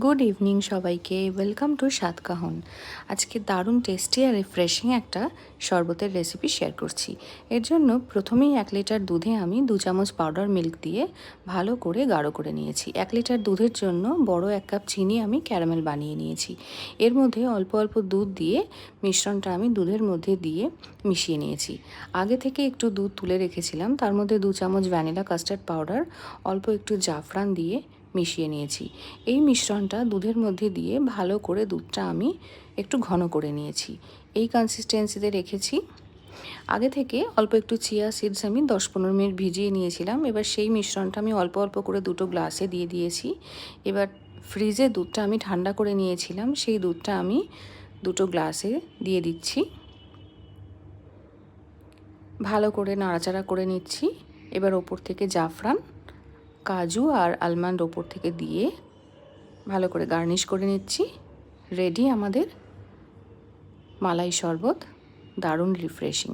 Good evening সবাইকে, welcome to সাতকাহন। আজকে দারুণ টেস্টি আর রিফ্রেশিং একটা শরবতের রেসিপি শেয়ার করছি। এর জন্য প্রথমেই 1 লিটার দুধে আমি 2 চামচ পাউডার মিল্ক দিয়ে ভালো করে গাঢ় করে নিয়েছি। 1 লিটার দুধের জন্য বড় 1 কাপ চিনি আমি ক্যারামেল বানিয়ে নিয়েছি। এর মধ্যে অল্প অল্প দুধ দিয়ে মিশ্রণটা আমি দুধের মধ্যে দিয়ে মিশিয়ে নিয়েছি। আগে থেকে একটু দুধ তুলে রেখেছিলাম, তার মধ্যে 2 চামচ ভ্যানিলা কাস্টার্ড পাউডার, অল্প একটু জাফরান দিয়ে মিশিয়ে নিয়েছি। এই মিশ্রণটা দুধের মধ্যে দিয়ে ভালো করে দুধটা আমি একটু ঘন করে নিয়েছি। এই কনসিস্টেন্সিতে রেখেছি। আগে থেকে অল্প একটু চিয়া সিডস আমি 10-15 মিনিট ভিজিয়ে নিয়েছিলাম। এবার সেই মিশ্রণটা আমি অল্প অল্প করে দুটো গ্লাসে দিয়ে দিয়েছি। এবার ফ্রিজে দুধটা আমি ঠান্ডা করে নিয়েছিলাম, সেই দুধটা আমি দুটো গ্লাসে দিয়ে দিচ্ছি। ভালো করে নাড়াচাড়া করে নিচ্ছি। এবার ওপর থেকে জাফরান, কাজু আর আলমন্ড ওপর থেকে দিয়ে ভালো করে গার্নিশ করে নিচ্ছি। রেডি আমাদের মালাই শরবত, দারুণ রিফ্রেশিং।